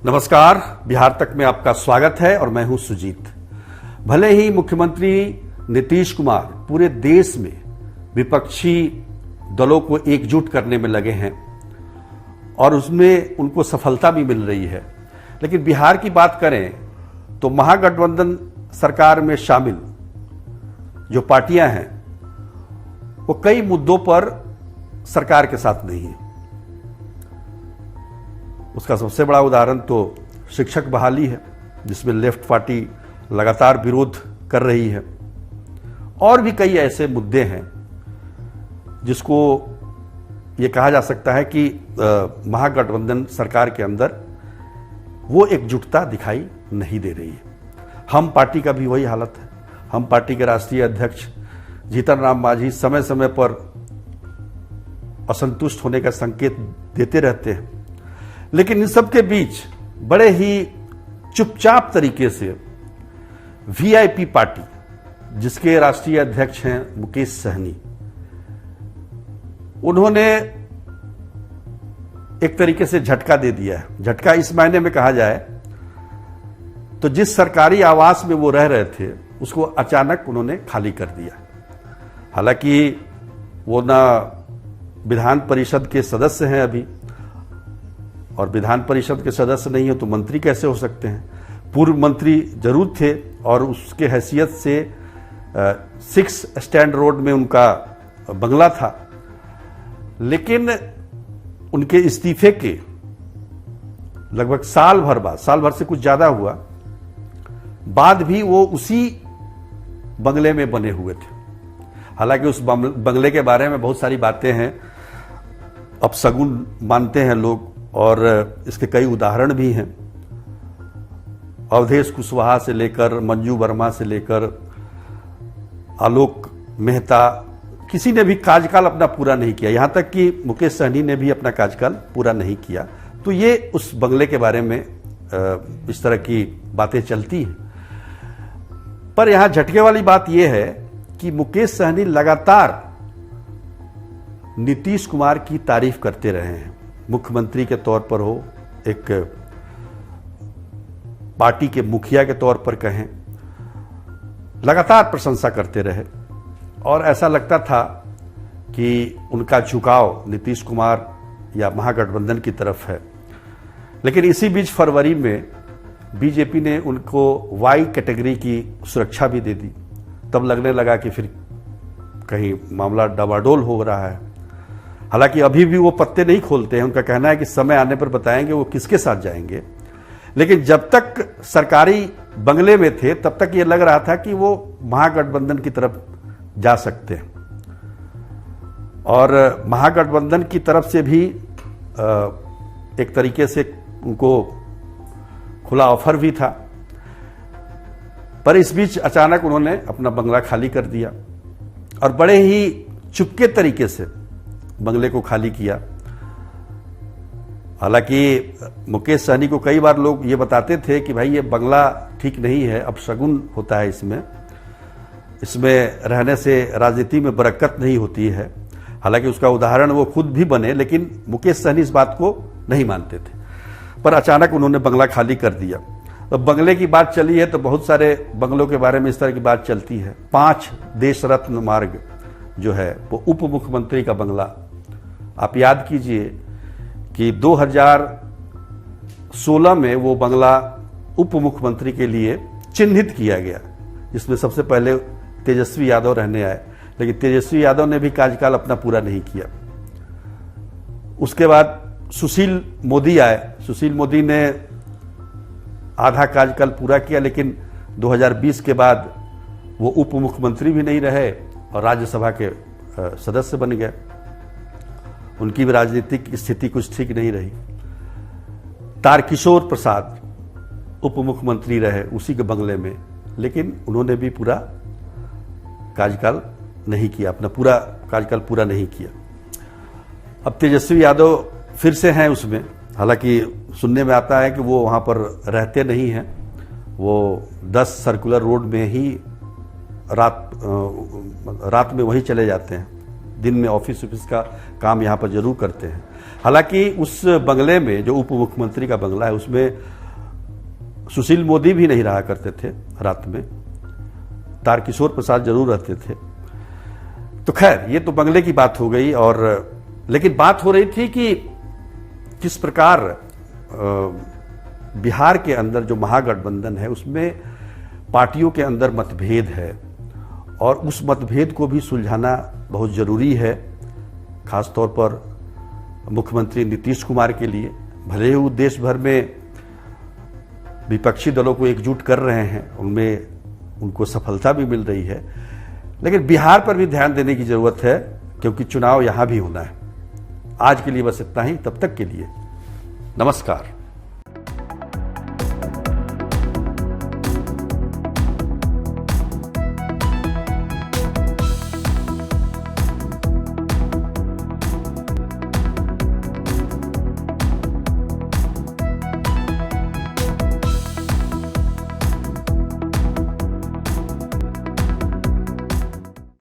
नमस्कार, बिहार तक में आपका स्वागत है और मैं हूं सुजीत। भले ही मुख्यमंत्री नीतीश कुमार पूरे देश में विपक्षी दलों को एकजुट करने में लगे हैं और उसमें उनको सफलता भी मिल रही है, लेकिन बिहार की बात करें तो महागठबंधन सरकार में शामिल जो पार्टियां हैं वो कई मुद्दों पर सरकार के साथ नहीं है। उसका सबसे बड़ा उदाहरण तो शिक्षक बहाली है, जिसमें लेफ्ट पार्टी लगातार विरोध कर रही है, और भी कई ऐसे मुद्दे हैं जिसको ये कहा जा सकता है कि महागठबंधन सरकार के अंदर वो एकजुटता दिखाई नहीं दे रही है। हम पार्टी का भी वही हालत है। हम पार्टी के राष्ट्रीय अध्यक्ष जीतन राम मांझी समय समय पर असंतुष्ट होने का संकेत देते रहते हैं, लेकिन इन सब के बीच बड़े ही चुपचाप तरीके से वीआईपी पार्टी, जिसके राष्ट्रीय अध्यक्ष हैं मुकेश सहनी, उन्होंने एक तरीके से झटका दे दिया है। झटका इस मायने में कहा जाए तो जिस सरकारी आवास में वो रह रहे थे उसको अचानक उन्होंने खाली कर दिया। हालांकि वो ना विधान परिषद के सदस्य हैं अभी, और विधान परिषद के सदस्य नहीं हो तो मंत्री कैसे हो सकते हैं। पूर्व मंत्री जरूर थे और उसके हैसियत से 6 स्टैंड रोड में उनका बंगला था, लेकिन उनके इस्तीफे के लगभग साल भर से कुछ ज्यादा हुआ बाद भी वो उसी बंगले में बने हुए थे। हालांकि उस बंगले के बारे में बहुत सारी बातें हैं, अपशगुन मानते हैं लोग, और इसके कई उदाहरण भी हैं। अवधेश कुशवाहा से लेकर मंजू वर्मा से लेकर आलोक मेहता, किसी ने भी कार्यकाल अपना पूरा नहीं किया। यहां तक कि मुकेश सहनी ने भी अपना कार्यकाल पूरा नहीं किया। तो ये उस बंगले के बारे में इस तरह की बातें चलती हैं। पर यहां झटके वाली बात यह है कि मुकेश सहनी लगातार नीतीश कुमार की तारीफ करते रहे हैं। मुख्यमंत्री के तौर पर हो, एक पार्टी के मुखिया के तौर पर कहें, लगातार प्रशंसा करते रहे और ऐसा लगता था कि उनका झुकाव नीतीश कुमार या महागठबंधन की तरफ है। लेकिन इसी बीच फरवरी में बीजेपी ने उनको वाई कैटेगरी की सुरक्षा भी दे दी। तब लगने लगा कि फिर कहीं मामला डवाडोल हो रहा है। हालांकि अभी भी वो पत्ते नहीं खोलते हैं। उनका कहना है कि समय आने पर बताएंगे वो किसके साथ जाएंगे, लेकिन जब तक सरकारी बंगले में थे तब तक ये लग रहा था कि वो महागठबंधन की तरफ जा सकते हैं, और महागठबंधन की तरफ से भी एक तरीके से उनको खुला ऑफर भी था। पर इस बीच अचानक उन्होंने अपना बंगला खाली कर दिया और बड़े ही चुपके तरीके से बंगले को खाली किया। हालांकि मुकेश सहनी को कई बार लोग ये बताते थे कि भाई ये बंगला ठीक नहीं है, अपशगुन होता है, इसमें रहने से राजनीति में बरकत नहीं होती है। हालांकि उसका उदाहरण वो खुद भी बने, लेकिन मुकेश सहनी इस बात को नहीं मानते थे। पर अचानक उन्होंने बंगला खाली कर दिया। तो बंगले की बात चली है तो बहुत सारे बंगलों के बारे में इस तरह की बात चलती है। 5 देश रत्न मार्ग जो है वो उप मुख्यमंत्री का बंगला। आप याद कीजिए कि 2016 में वो बंगला उप मुख्यमंत्री के लिए चिन्हित किया गया, जिसमें सबसे पहले तेजस्वी यादव रहने आए, लेकिन तेजस्वी यादव ने भी कार्यकाल अपना पूरा नहीं किया। उसके बाद सुशील मोदी आए। सुशील मोदी ने आधा कार्यकाल पूरा किया, लेकिन 2020 के बाद वो उप मुख्यमंत्री भी नहीं रहे और राज्यसभा के सदस्य बन गए। उनकी भी राजनीतिक स्थिति कुछ ठीक नहीं रही। तारकिशोर प्रसाद उप मुख्यमंत्री रहे उसी के बंगले में, लेकिन उन्होंने भी पूरा कार्यकाल नहीं किया, अपना पूरा कार्यकाल पूरा नहीं किया। अब तेजस्वी यादव फिर से हैं उसमें। हालांकि सुनने में आता है कि वो वहां पर रहते नहीं हैं, वो 10 सर्कुलर रोड में ही रात में वहीं चले जाते हैं। दिन में ऑफिस का काम यहाँ पर जरूर करते हैं। हालांकि उस बंगले में, जो उप मुख्यमंत्री का बंगला है, उसमें सुशील मोदी भी नहीं रहा करते थे रात में, तारकिशोर प्रसाद जरूर रहते थे। तो खैर, ये तो बंगले की बात हो गई। और लेकिन बात हो रही थी कि किस प्रकार बिहार के अंदर जो महागठबंधन है उसमें पार्टियों के अंदर मतभेद है, और उस मतभेद को भी सुलझाना बहुत जरूरी है, खासतौर पर मुख्यमंत्री नीतीश कुमार के लिए। भले ही वो देश भर में विपक्षी दलों को एकजुट कर रहे हैं, उनमें उनको सफलता भी मिल रही है, लेकिन बिहार पर भी ध्यान देने की जरूरत है, क्योंकि चुनाव यहां भी होना है। आज के लिए बस इतना ही। तब तक के लिए नमस्कार।